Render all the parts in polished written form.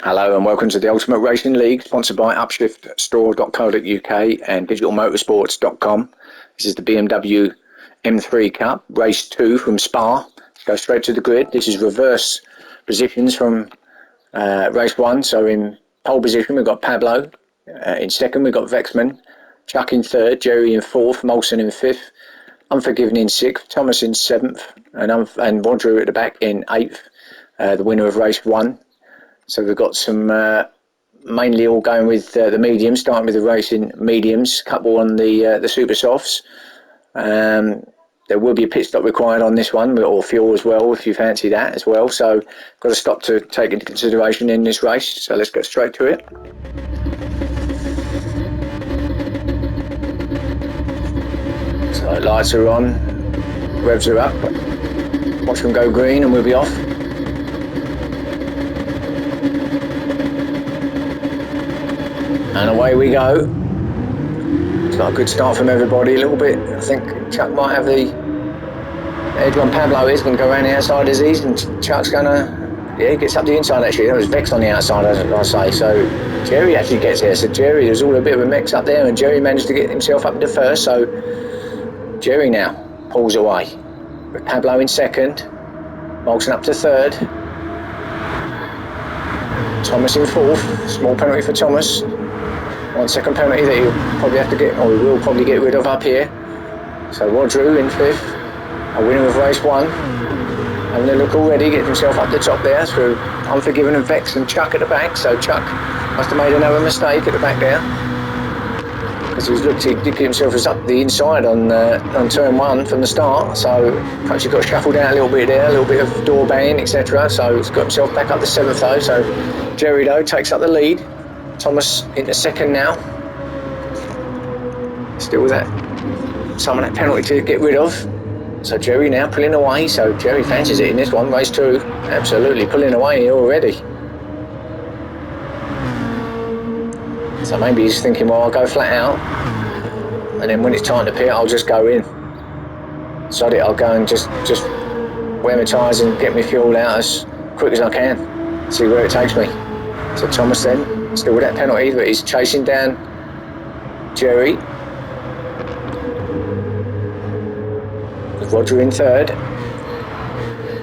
Hello and welcome to the Ultimate Racing League, sponsored by upshiftstore.co.uk and digitalmotorsports.com. This is the BMW M3 Cup, race 2 from Spa. Let's go straight to the grid. This is reverse positions from race 1. So in pole position we've got Pablo, in second we've got Vexman, Chuck in third, Jerry in fourth, Molson in fifth, Unforgiven in sixth, Thomas in seventh, and Roger at the back in eighth, the winner of race 1. So we've got some mainly all going with the mediums, starting with the racing mediums, couple on the super softs. There will be a pit stop required on this one, or fuel as well, if you fancy that as well. So got a stop to take into consideration in this race. So let's get straight to it. So lights are on, revs are up. Watch them go green and we'll be off. And away we go. It's not a good start from everybody, a little bit. I think Chuck might have the edge on Pablo. Is going to go around the outside as he's, and Chuck's going to, he gets up the inside actually. There was Vex on the outside, as I say. So Jerry actually gets there. So Jerry, there's all a bit of a mix up there, and Jerry managed to get himself up into first. So Jerry now pulls away with Pablo in second, Molson up to third, Thomas in fourth. Small penalty for Thomas. 1 second penalty that he'll probably have to get, or he will probably get rid of up here. So Rodru in fifth, a winner of race 1. Having a look already, getting himself up the top there through Unforgiven and Vex and Chuck at the back. So Chuck must have made another mistake at the back there, because he did get himself up the inside on turn 1 from the start. So perhaps he got shuffled out a little bit there, a little bit of door banging, etc. So he's got himself back up to 7th though. So Jerry though takes up the lead. Thomas into second now. Still with that, some of that penalty to get rid of. So Jerry now pulling away. So Jerry fancies it in this one, race 2. Absolutely pulling away here already. So maybe he's thinking, well, I'll go flat out, and then when it's time to pit, I'll just go in. Sod it, I'll go and just wear my tyres and get my fuel out as quick as I can. See where it takes me. So Thomas then, still with that penalty, but he's chasing down Jerry. With Roger in third.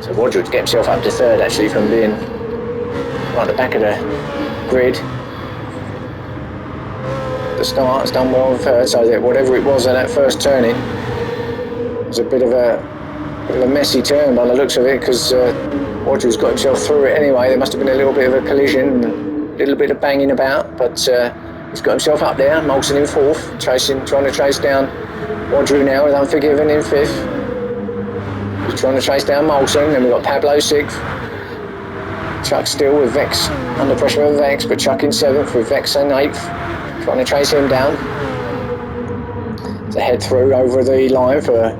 So Roger would get himself up to third actually from being right at the back of the grid. The start has done well in third, so that whatever it was on that first turning was a bit of a messy turn by the looks of it, because Roger's got himself through it anyway. There must have been a little bit of a collision, a little bit of banging about, but he's got himself up there. Molson in fourth, trying to chase down Roger now with Unforgiven in fifth. He's trying to chase down Molson. Then we've got Pablo sixth. Chuck still with Vex under pressure of Vex, but Chuck in seventh with Vex in eighth, trying to chase him down. To head through over the line for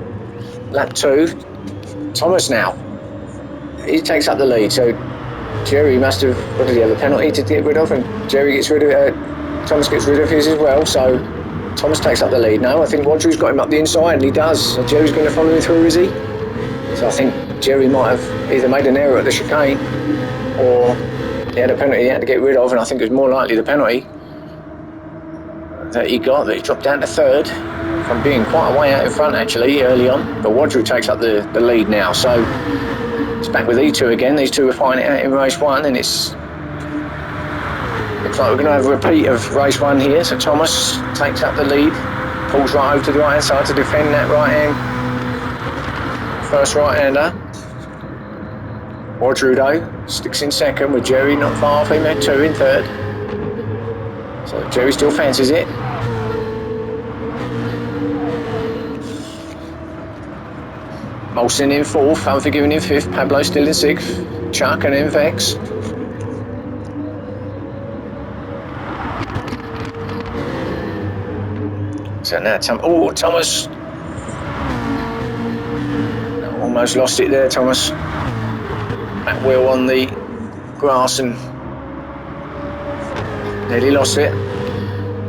lap 2. Thomas now, he takes up the lead. So Jerry must have, what did he have, a penalty to get rid of, and Jerry gets rid of Thomas gets rid of his as well. So Thomas takes up the lead now. I think Roger's got him up the inside, and he does. So Jerry's going to follow him through, is he? So I think Jerry might have either made an error at the chicane, or he had a penalty he had to get rid of, and I think it was more likely the penalty that he dropped down to third from being quite a way out in front actually early on. But Roger takes up the lead now. So it's back with these two again. These two were fighting it out in race 1, and it's looks like we're going to have a repeat of race 1 here. So Thomas takes up the lead, pulls right over to the right hand side to defend that first right-hander. Roger though sticks in second, with Jerry not far off him at 2 in third. So Jerry still fancies it. Molson in fourth, Unforgiven in fifth, Pablo still in sixth, Chuck and then Vex. So now Thomas almost lost it there. Thomas back wheel on the grass and nearly lost it.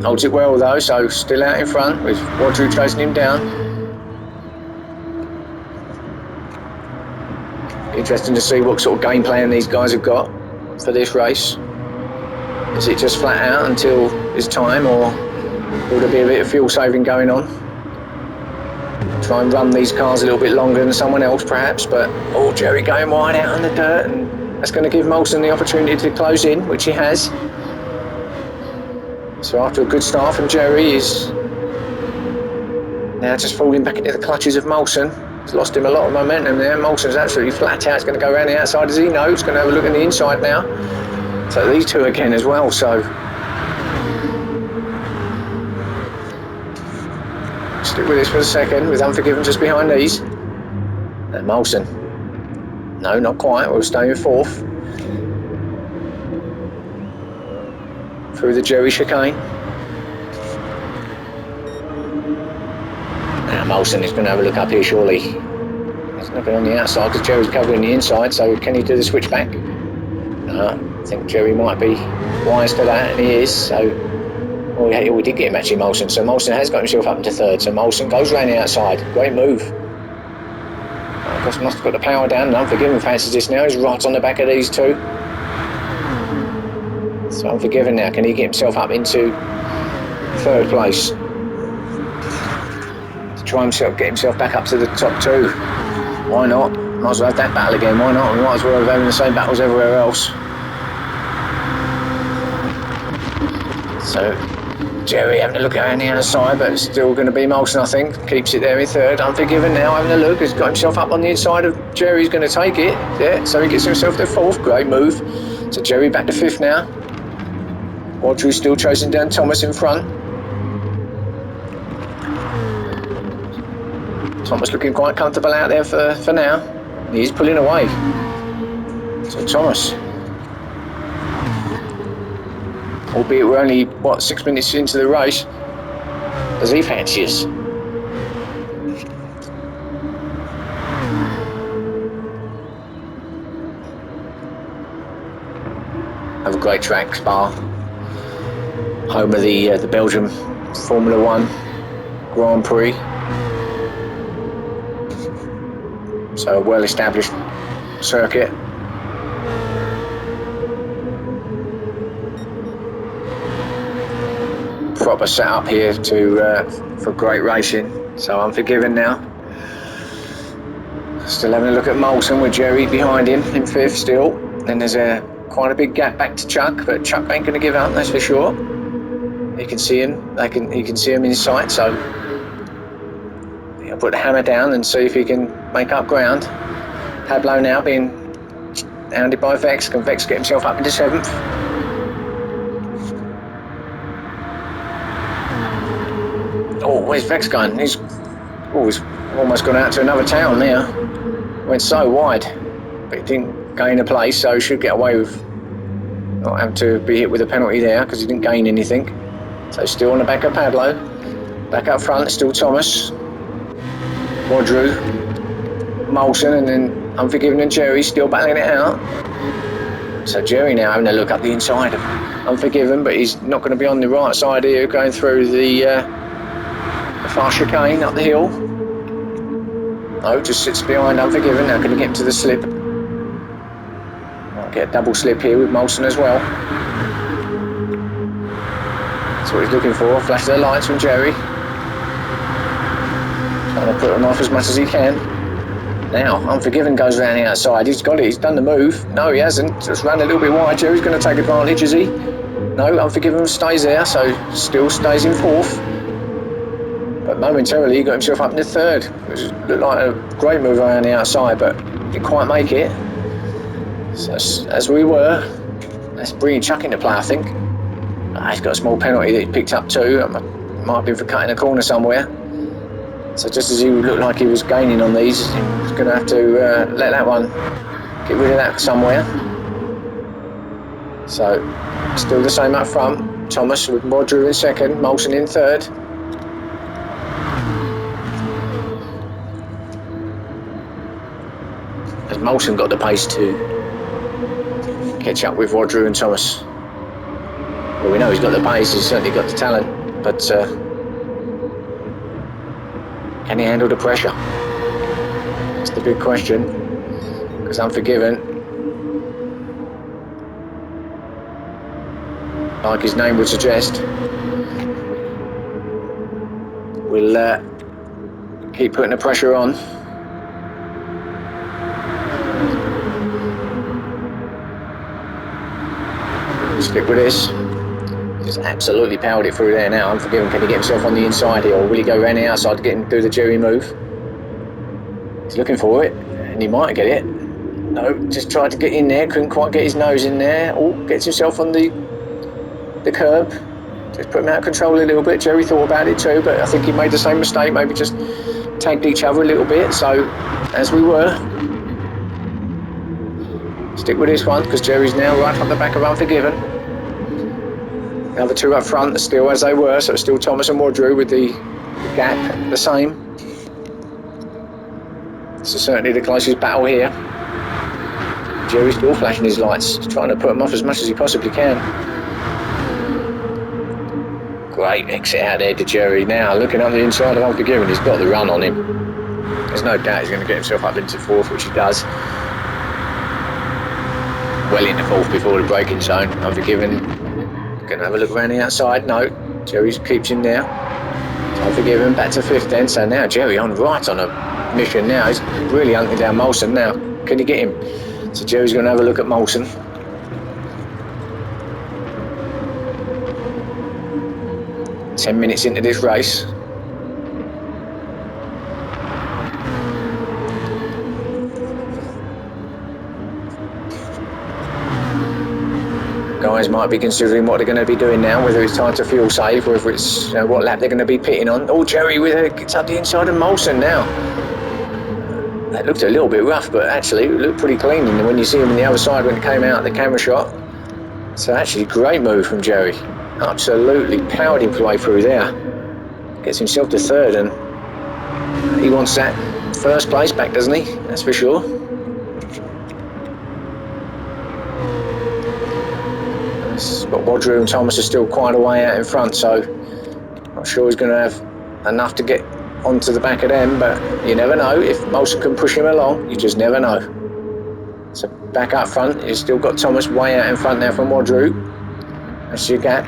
Holds it well though, so still out in front with Roger chasing him down. Interesting to see what sort of game plan these guys have got for this race. Is it just flat out until it's time, or will there be a bit of fuel saving going on? Try and run these cars a little bit longer than someone else perhaps, but oh, Jerry going wide out on the dirt, and that's going to give Molson the opportunity to close in, which he has. So after a good start from Jerry, he's now just falling back into the clutches of Molson. He's lost him a lot of momentum there. Molson's absolutely flat out. He's going to go around the outside as he knows. He's going to have a look at the inside now. So these two again as well, so stick with this for a second, with Unforgiven just behind these. And Molson. No, not quite. We'll stay in fourth. Through the Jerry chicane. Now Molson is going to have a look up here, surely. He's looking on the outside because Jerry's covering the inside, so can he do the switchback? No, I think Jerry might be wise to that, and he is, so... Oh, yeah, we did get him actually, Molson. So Molson has got himself up into third. So Molson goes round the outside. Great move. Of course, must have got the power down. And Unforgiven fancies this now. He's right on the back of these two. So Unforgiven now. Can he get himself up into third place? To try himself, get himself back up to the top two. Why not? Might as well have that battle again. Why not? We might as well have having the same battles everywhere else. So Jerry having a look around the outside, but it's still going to be Molson, I think. Keeps it there in third. Unforgiven now having a look. He's got himself up on the inside of Jerry. He's going to take it. Yeah, so he gets himself to fourth. Great move. So Jerry back to fifth now. Audrey still chasing down Thomas in front. Thomas looking quite comfortable out there for now. He's pulling away. So Thomas. Albeit we're only, 6 minutes into the race. Does he fancy us? Have a great track, Spa. Home of the Belgium Formula 1 Grand Prix. So a well-established circuit. Proper setup here for great racing. So Unforgiven now. Still having a look at Molson with Jerry behind him in fifth still. Then there's quite a big gap back to Chuck, but Chuck ain't going to give up, that's for sure. You can see him. He can see him in sight. So he'll put the hammer down and see if he can make up ground. Pablo now being hounded by Vex. Can Vex get himself up into seventh? Oh, where's Vex going? He's almost gone out to another town there. Went so wide, but he didn't gain a place, so he should get away with not having to be hit with a penalty there because he didn't gain anything. So still on the back of Pablo. Back up front, still Thomas, Rodru, Molson, and then Unforgiven and Jerry still battling it out. So Jerry now having a look up the inside of Unforgiven, but he's not going to be on the right side here, going through the fast chicane up the hill. No, just sits behind Unforgiven. Now can he get him to the slip? Might get a double slip here with Molson as well. That's what he's looking for. Flash of the lights from Jerry. Trying to put him off as much as he can. Now, Unforgiven goes around the outside. He's got it. He's done the move. No, he hasn't. Just ran a little bit wide. Jerry's going to take advantage, is he? No, Unforgiven stays there, so still stays in fourth. But momentarily he got himself up into third. It looked like a great move around the outside, but didn't quite make it. So as we were, that's bringing Chuck into play, I think. He's got a small penalty that he picked up too. It might have been for cutting a corner somewhere. So just as he looked like he was gaining on these, he's going to have to let that one, get rid of that somewhere. So still the same up front. Thomas with Rodru in second, Molson in third. Has Molson got the pace to catch up with Rodru and Thomas? Well, we know he's got the pace, he's certainly got the talent, but can he handle the pressure? That's the big question, because Unforgiven like his name would suggest. We'll keep putting the pressure on. Stick with this. Just absolutely powered it through there now. Unforgiven. Can he get himself on the inside here, or will he go around the outside to get him through the Jerry move? He's looking for it, and he might get it. No, just tried to get in there, couldn't quite get his nose in there. Oh, gets himself on the curb. Just put him out of control a little bit. Jerry thought about it too, but I think he made the same mistake. Maybe just tagged each other a little bit. So, as we were, stick with this one, because Jerry's now right up the back of Unforgiven. The other two up front are still as they were, so it's still Thomas and Wadru with the gap the same. So certainly the closest battle here. Jerry's still flashing his lights, he's trying to put them off as much as he possibly can. Great exit out there to Jerry. Now looking on the inside of Unforgiven, he's got the run on him. There's no doubt he's going to get himself up into fourth, which he does. Well into fourth before the braking zone. Unforgiven. Gonna have a look around the outside. No, Jerry keeps him there. Unforgiven back to fifth then. So now Jerry on a mission now. He's really hunting down Molson now. Can he get him? So Jerry's gonna have a look at Molson. 10 minutes into this race. Guys might be considering what they're going to be doing now, whether it's time to fuel save or whether it's what lap they're going to be pitting on. Oh, Jerry gets up the inside of Molson now. That looked a little bit rough, but actually it looked pretty clean when you see him on the other side when it came out the camera shot. So actually great move from Jerry. Absolutely powered his way through there. Gets himself to third, and he wants that first place back, doesn't he? That's for sure. But Wadru and Thomas are still quite a way out in front, so not sure he's going to have enough to get onto the back of them, but you never know. If Molson can push him along, you just never know. So back up front, you've still got Thomas way out in front now from Wadru. That's your gap.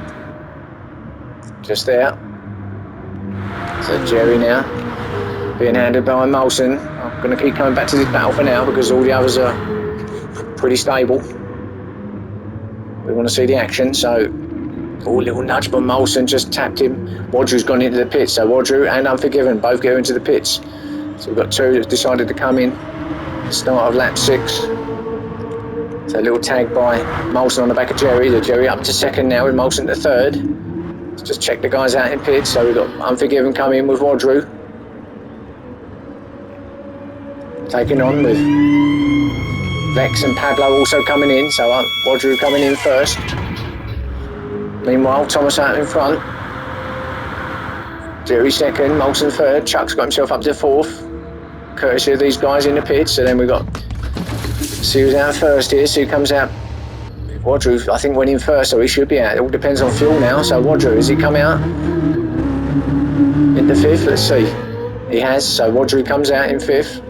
Just there. So Jerry now being handled by Molson. I'm going to keep coming back to this battle for now because all the others are pretty stable. We want to see the action, so little nudge by Molson, just tapped him. Wadru's gone into the pits, so Wadru and Unforgiven both go into the pits. So we've got two that decided to come in. Start of lap 6. So a little tag by Molson on the back of Jerry. The Jerry up to second now with Molson to third. Let's just check the guys out in pits. So we've got Unforgiven coming in with Wadru. Taking on with Vex and Pablo also coming in, so Wadru coming in first. Meanwhile, Thomas out in front. Jerry second, Molson third. Chuck's got himself up to fourth, courtesy of these guys in the pits. So then we've got Sue's out first here. Sue comes out. Wadru, I think, went in first, so he should be out. It all depends on fuel now. So Wadru, has he come out into fifth? Let's see. He has, so Wadru comes out in fifth.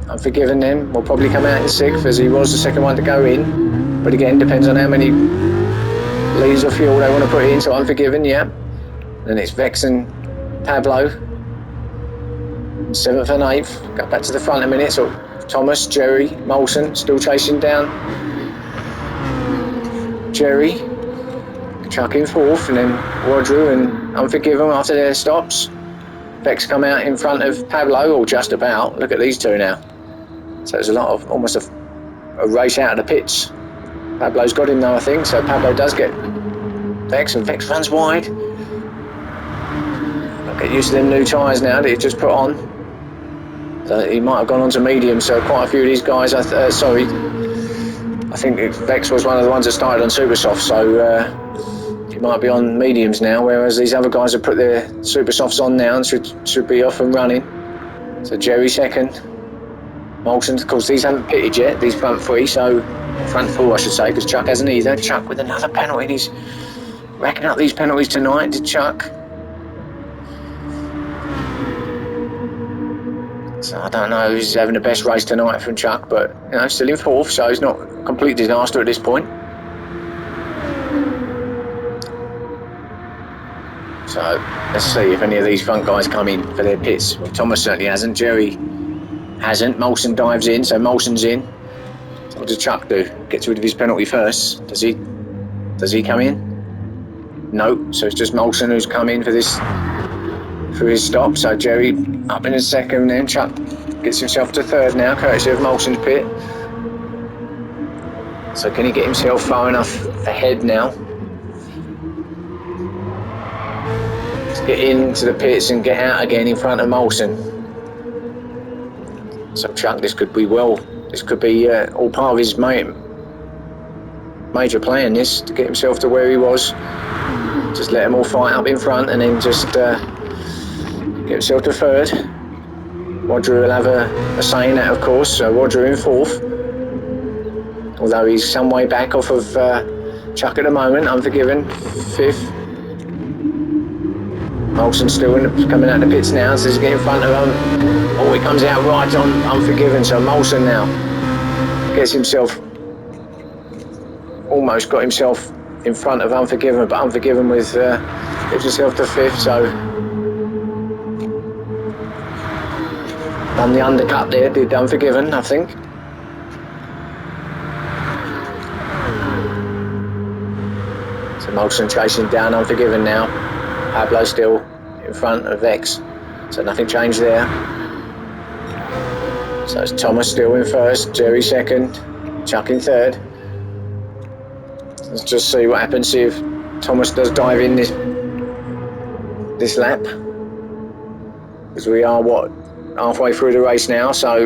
Unforgiven then will probably come out in sixth, as he was the second one to go in. But again, depends on how many litres of fuel they want to put in. So Unforgiven, yeah. Then it's Vex and Pablo. 7th and 8th. Got back to the front a minute. So Thomas, Jerry, Molson still chasing down Jerry. Chuck in 4th, and then Wadru and Unforgiven after their stops. Vex come out in front of Pablo, or just about. Look at these two now. So there's a lot of, almost a race out of the pits. Pablo's got him though, I think, so Pablo does get Vex, and Vex runs wide. I'll get used to them new tyres now that he just put on. So he might have gone on to medium, so quite a few of these guys, I think Vex was one of the ones that started on super soft, so he might be on mediums now, whereas these other guys have put their super softs on now and should be off and running. So Jerry second. Molson, of course, these haven't pitted yet, these front 3, so front 4 I should say, because Chuck hasn't either. Chuck with another penalty. He's racking up these penalties tonight to Chuck. So I don't know who's having the best race tonight from Chuck, but still in 4th, so he's not a complete disaster at this point. So let's see if any of these front guys come in for their pits. Well, Thomas certainly hasn't. Jerry hasn't. Molson dives in, so Molson's in. So what does Chuck do? Gets rid of his penalty first. Does he come in? No. So it's just Molson who's come in for his stop. So Jerry up in a second, then Chuck gets himself to third now, courtesy of Molson's pit. So can he get himself far enough ahead now to get into the pits and get out again in front of Molson? So Chuck, this could be all part of his major plan, this, to get himself to where he was. Just let them all fight up in front and then just get himself to third. Roger will have a say in that, of course. So Roger in fourth, although he's some way back off of Chuck at the moment. Unforgiven fifth. Molson still coming out the pits now, so he's getting in front of him. Oh, he comes out right on Unforgiven. So Molson now gets himself, almost got himself in front of Unforgiven, but Unforgiven gets himself to fifth. So on the undercut there, did Unforgiven, I think. So Molson chasing down Unforgiven now. Pablo still in front of X. So nothing changed there. So it's Thomas still in first, Jerry second, Chuck in third. Let's just see what happens, see if Thomas does dive in this lap. Because we are, halfway through the race now, so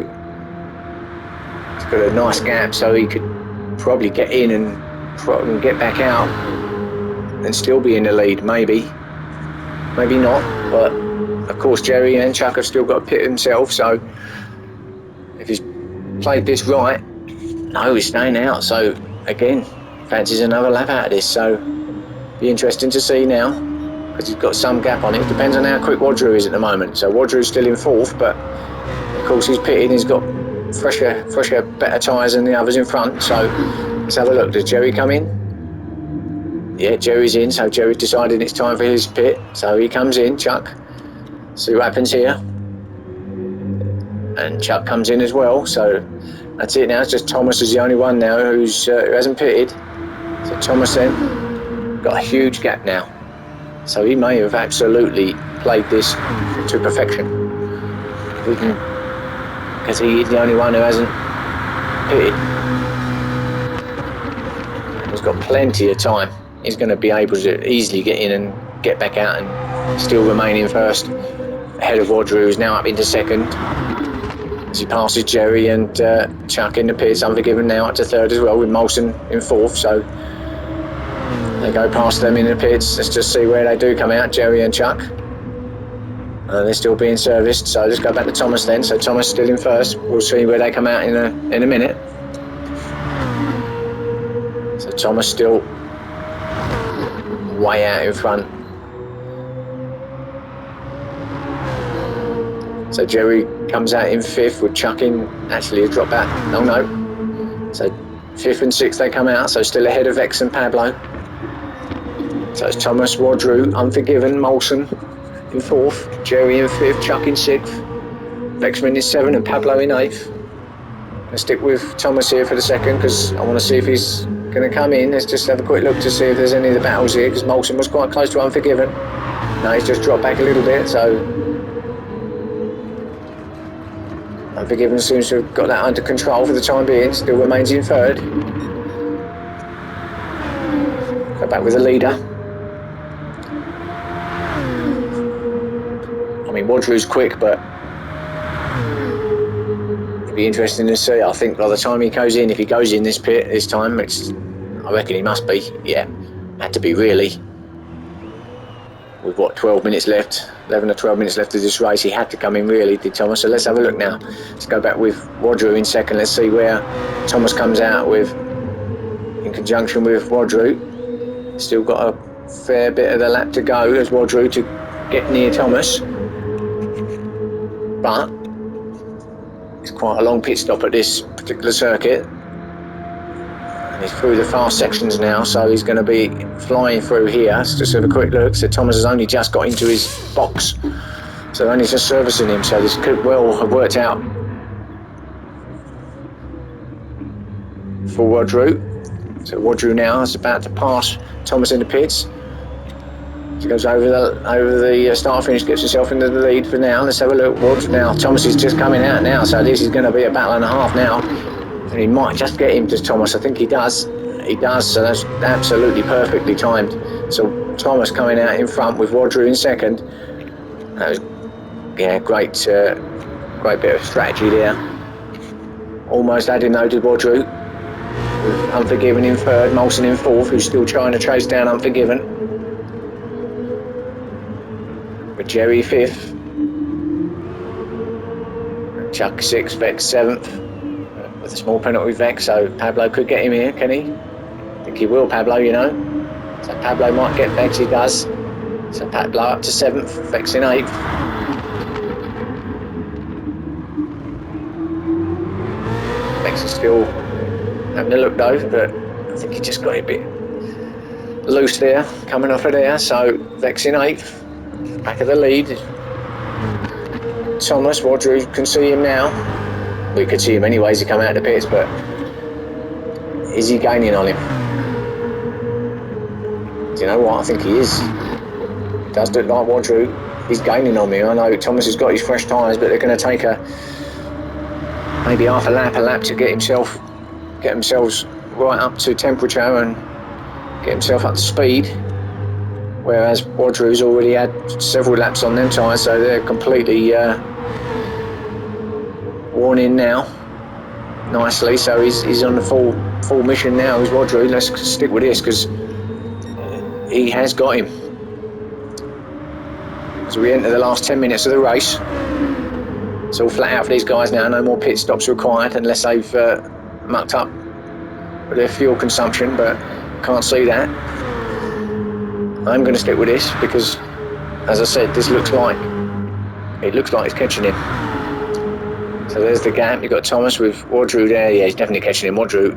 it's got a nice gap, so he could probably get in and get back out and still be in the lead, maybe not, but of course Jerry and Chuck have still got to pit himself, so if he's played this right, no, he's staying out. So again, fancies another lap out of this, so be interesting to see now, because he's got some gap on it. Depends on how quick Wadru is at the moment. So Wadru's still in fourth, but of course he's pitting, he's got fresher, better tyres than the others in front. So let's have a look. Does Jerry come in? Yeah, Jerry's in, so Jerry's decided it's time for his pit. So he comes in, Chuck. See what happens here. And Chuck comes in as well, so that's it now. It's just Thomas is the only one now who hasn't pitted. So Thomas then got a huge gap now. So he may have absolutely played this to perfection. Because he is the only one who hasn't pitted. He's got plenty of time. He's going to be able to easily get in and get back out and still remain in first. Ahead of Wadru, who's now up into second. As he passes Jerry and Chuck in the pits. Unforgiven now up to third as well, with Molson in fourth. So they go past them in the pits. Let's just see where they do come out, Jerry and Chuck. They're still being serviced, so let's go back to Thomas then. So Thomas still in first. We'll see where they come out in a minute. So Thomas still way out in front. So Jerry comes out in fifth with Chuck in, actually a drop back. No. So fifth and sixth they come out, so still ahead of X and Pablo. So it's Thomas, Wadru, Unforgiven, Molson in fourth, Jerry in fifth, Chuck in sixth, Vexman in seventh and Pablo in eighth. I'll stick with Thomas here for the second because I want to see if he's going to come in. Let's just have a quick look to see if there's any of the battles here, because Molson was quite close to Unforgiven. No, he's just dropped back a little bit, so Unforgiven seems to have got that under control for the time being. Still remains in third. Go back with the leader. I mean, Wadru's quick, but it'd be interesting to see. I think by the time he goes in, if he goes in this pit this time, I reckon he must be. Yeah, had to be really. With what, 12 minutes left, 11 or 12 minutes left of this race, he had to come in really, did Thomas. So let's have a look now. Let's go back with Wadru in second. Let's see where Thomas comes out with, in conjunction with Wadru. Still got a fair bit of the lap to go as Wadru to get near Thomas. But it's quite a long pit stop at this particular circuit. He's through the fast sections now, so he's going to be flying through here. Let's just have a quick look. So Thomas has only just got into his box, so only just servicing him, so this could well have worked out for Wadru. So Wadru now is about to pass Thomas in the pits. He goes over the start finish, gets himself into the lead for now. Let's have a look. Now Thomas is just coming out now, so this is going to be a battle and a half now. And he might just get him to Thomas. I think he does. He does, so that's absolutely perfectly timed. So Thomas coming out in front with Wadru in second. That was, yeah, great bit of strategy there. Almost had him though, did Wadru. With Unforgiven in third, Molson in fourth, who's still trying to chase down Unforgiven. With Jerry fifth, Chuck sixth, Vex seventh, with a small penalty Vex, so Pablo could get him here, can he? I think he will, Pablo, you know. So Pablo might get Vex, he does. So Pablo up to seventh, Vex in eighth. Vex is still having a look though, but I think he just got a bit loose there, coming off of there, so Vex in eighth. Back of the lead. Thomas, Wadru can see him now. We could see him anyways, he come out of the pits, but is he gaining on him? Do you know what? I think he is. It does look like Wadru. He's gaining on me. I know Thomas has got his fresh tyres, but they're going to take maybe half a lap to get themselves right up to temperature and get himself up to speed. Whereas Wadru's already had several laps on them tyres, so they're completely worn in now. Nicely, so he's on the full mission now. He's Wadru. Let's stick with this because he has got him. As we enter the last 10 minutes of the race, it's all flat out for these guys now. No more pit stops required unless they've mucked up with their fuel consumption, but can't see that. I'm going to stick with this because, as I said, it looks like it's catching him. So there's the gap. You've got Thomas with Wadru there. Yeah, he's definitely catching him. Wadru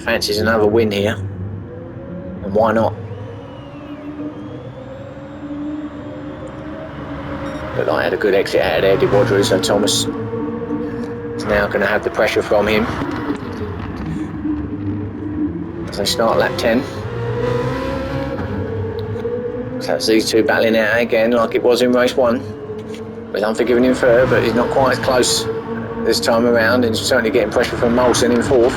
fancies another win here, and why not? Looked like I had a good exit out of there, did Wadru, so Thomas is now going to have the pressure from him as they start lap 10. So it's these two battling out again like it was in race 1, with Unforgiven in third, but he's not quite as close this time around, and he's certainly getting pressure from Molson in fourth.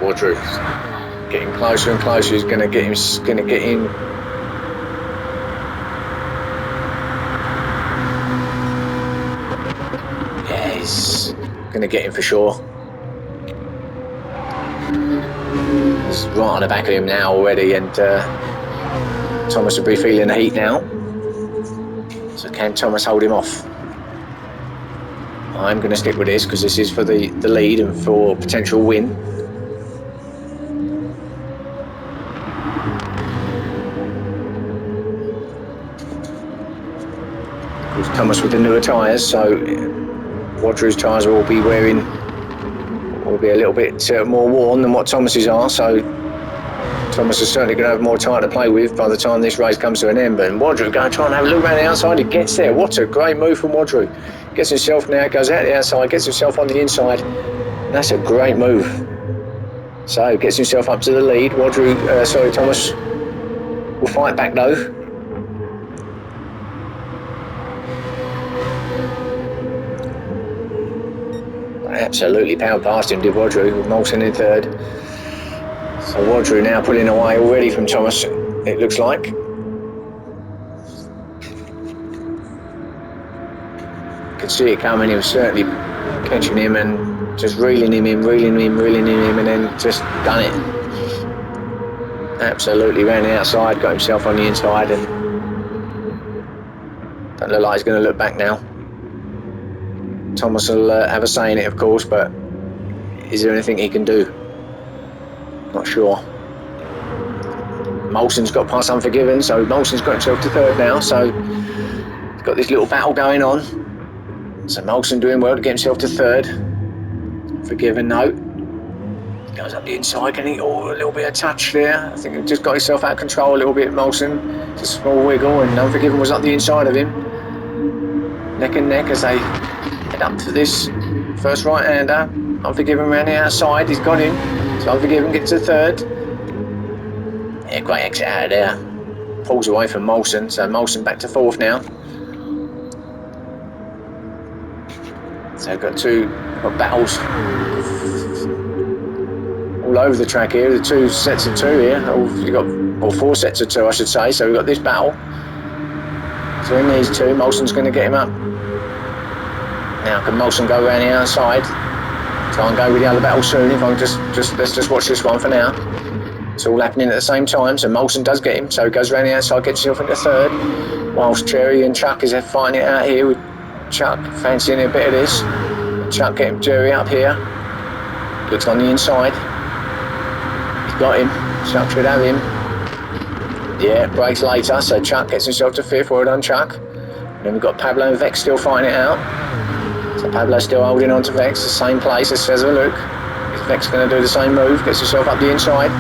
Wadru getting closer and closer. He's going to get in. Yeah, he's going to get him for sure. He's right on the back of him now already, and Thomas will be feeling the heat now. So can Thomas hold him off? I'm going to stick with this because this is for the lead and for potential win. Thomas with the newer tyres, so Wadru's tyres will be a little bit more worn than what Thomas's are, so Thomas is certainly going to have more tyre to play with by the time this race comes to an end. But Wadru going to try and have a look around the outside. He gets there. What a great move from Wadru. Gets himself now, goes out the outside, gets himself on the inside. That's a great move. So gets himself up to the lead. Thomas will fight back though. Absolutely powered past him, did Wadru, with Molson in third. So Wadru now pulling away already from Thomas, it looks like. You could see it coming. He was certainly catching him and just reeling him in, and then just done it. Absolutely ran the outside, got himself on the inside, and don't look like he's going to look back now. Thomas will have a say in it, of course, but is there anything he can do? Not sure. Molson's got past Unforgiven, so Molson's got himself to third now, so he's got this little battle going on. So Molson doing well to get himself to third. Forgiven, no. Goes up the inside, can he? Oh, a little bit of touch there. I think he just got himself out of control a little bit, Molson. Just a small wiggle, and Unforgiven was up the inside of him. Neck and neck as they head up to this first right-hander. Unforgiven around the outside, he's got him. So Unforgiven gets to third. Yeah, great exit out of there. Pulls away from Molson, so Molson back to fourth now. So we've got battles all over the track here. The two sets of two here. You've got, or four sets of two, I should say. So we've got this battle. So in these two, Molson's going to get him up. Now, can Molson go around the outside? Try and go with the other battle soon. If I'm let's just watch this one for now. It's all happening at the same time. So Molson does get him. So he goes around the outside, gets himself into third. Whilst Jerry and Chuck is fighting it out here with Chuck fancying a bit of this. Chuck getting Jerry up here. Looks on the inside. He's got him. Chuck should have him. Yeah, breaks later, so Chuck gets himself to fifth. Well done, Chuck. And then we've got Pablo and Vex still fighting it out. So Pablo's still holding on to Vex, the same place as Cesar Luke. Is Vex going to do the same move? Gets himself up the inside.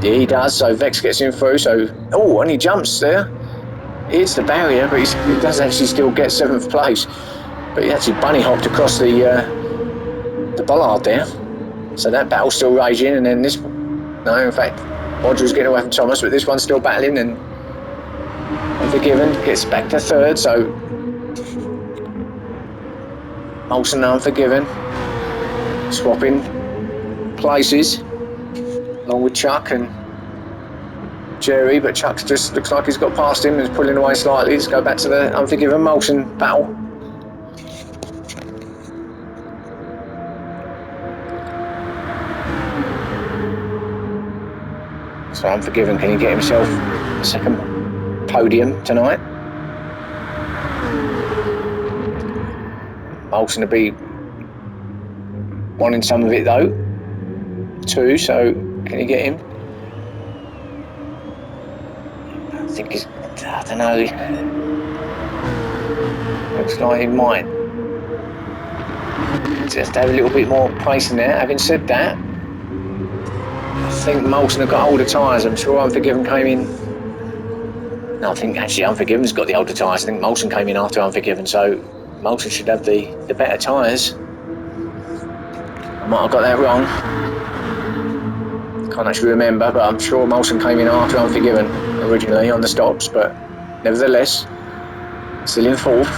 Yeah, he does, so Vex gets him through. So, oh, and he jumps there. He hits the barrier, but he does actually still get seventh place. But he actually bunny hopped across the bollard there. So that battle's still raging, and then this... No, in fact, Roger's getting away from Thomas, but this one's still battling, and Unforgiven gets back to third, so Molson and Unforgiven swapping places along with Chuck and Jerry, but Chuck just looks like he's got past him and is pulling away slightly. Let's go back to the Unforgiven Molson battle. So Unforgiven, can he get himself a second podium tonight? Molson will be wanting some of it though. Two, so can he get him? I think he's, I don't know. Looks like he might just have a little bit more pace in there. Having said that, I think Molson have got older tyres. I'm sure Unforgiven came in. No, I think actually Unforgiven's got the older tyres. I think Molson came in after Unforgiven, so Molson should have the better tyres. I might have got that wrong. Can't actually remember, but I'm sure Molson came in after Unforgiven originally on the stops, but nevertheless, still in fourth.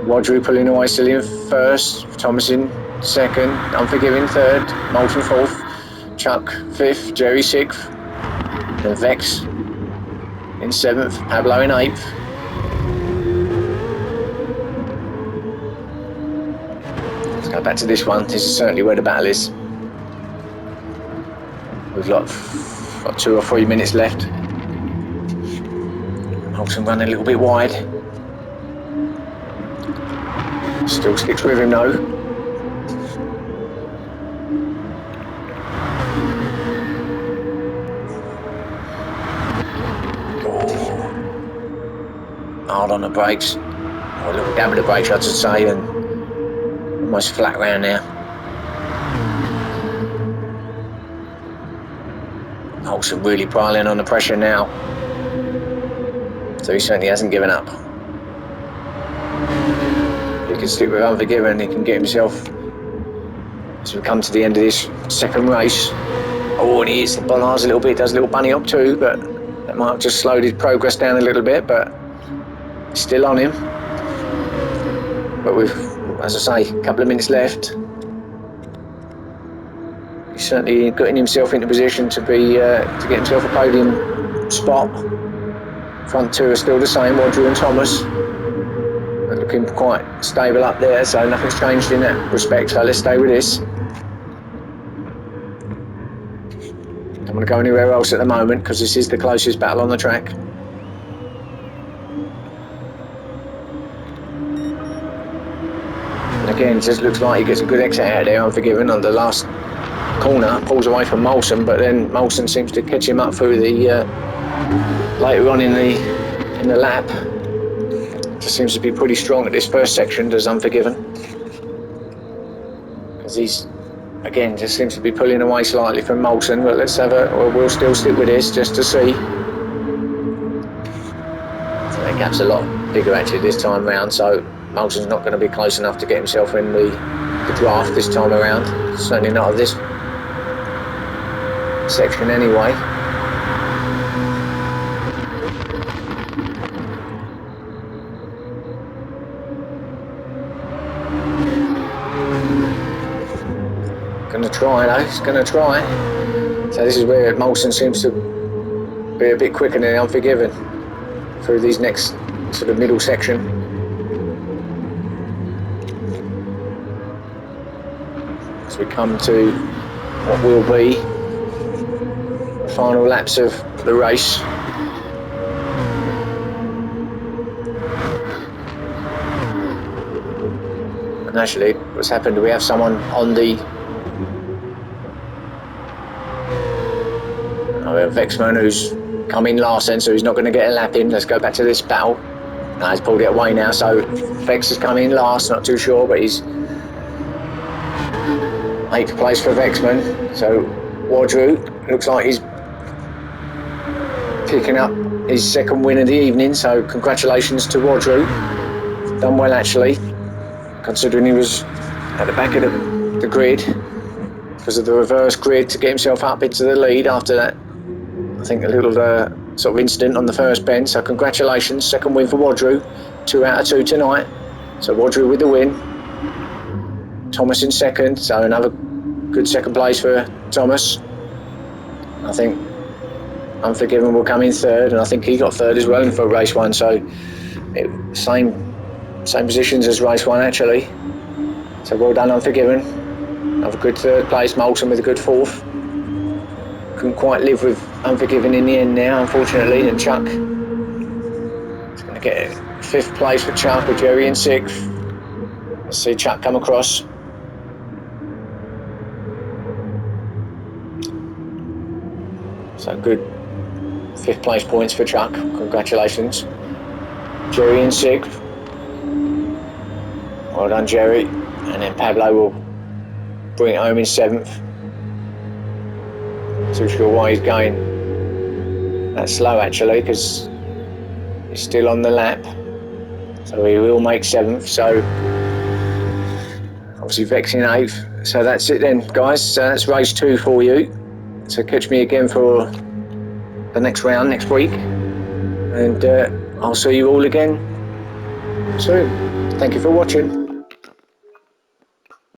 Wadru pulling away, still in first. Thomas in second. Unforgiven third. Molson fourth. Chuck fifth. Jerry sixth. Then Vex in seventh. Pablo in eighth. Let's go back to this one. This is certainly where the battle is. We've got 2 or 3 minutes left. Molson running a little bit wide. Still sticks with him though. Oh. Hard on the brakes. Or a little dab of the brakes, I should say, and almost flat round there. Molson really piling on the pressure now. So he certainly hasn't given up. If he can stick with Unforgiven, he can get himself, as we come to the end of this second race. Oh, and he hits the bollards a little bit, does a little bunny hop too, but that might have just slowed his progress down a little bit, but still on him. But with, as I say, a couple of minutes left. He's certainly getting himself into position to be to get himself a podium spot. Front two are still the same, Wadru and Thomas. They're looking quite stable up there, so nothing's changed in that respect, so let's stay with this. Don't want to go anywhere else at the moment because this is the closest battle on the track. And again, it just looks like he gets a good exit out of there, Unforgiven, on the last corner, pulls away from Molson, but then Molson seems to catch him up through the later on in the lap. Just seems to be pretty strong at this first section, does Unforgiven, because he's again just seems to be pulling away slightly from Molson. But let's have we'll still stick with this just to see. So that gap's a lot bigger actually this time round, so Molson's not going to be close enough to get himself in the draft this time around, certainly not of this section anyway. Gonna try though, he's gonna try. So this is where Molson seems to be a bit quicker than Unforgiven through these next sort of middle section. As we come to what will be the final laps of the race. And actually, what's happened, we have someone on the... we have Vexman who's come in last then, so he's not going to get a lap in. Let's go back to this battle. No, he's pulled it away now, so Vex has come in last, not too sure, but he's 8th place for Vexman. So Wadru looks like he's picking up his second win of the evening, so congratulations to Wadru. Done well actually, considering he was at the back of the grid because of the reverse grid to get himself up into the lead after that, I think, a little sort of incident on the first bend. So congratulations, second win for Wadru, 2 out of 2 tonight. So Wadru with the win, Thomas in second, so another good second place for Thomas. I think Unforgiven will come in third, and I think he got third as well for race 1, so same positions as race 1 actually. So well done Unforgiven. Another good third place, Molson with a good 4th. Couldn't quite live with Unforgiven in the end now, unfortunately, and Chuck is going to get 5th place for Chuck with Jerry in 6th. Let's see Chuck come across. So good 5th place points for Chuck, congratulations. Jerry in 6th. Well done Jerry. And then Pablo will bring it home in 7th. Not too sure why he's going that slow actually, because he's still on the lap. So he will make 7th. So obviously Vex in 8th. So that's it then guys, so that's race 2 for you. So catch me again for the next round next week. And I'll see you all again soon. Thank you for watching.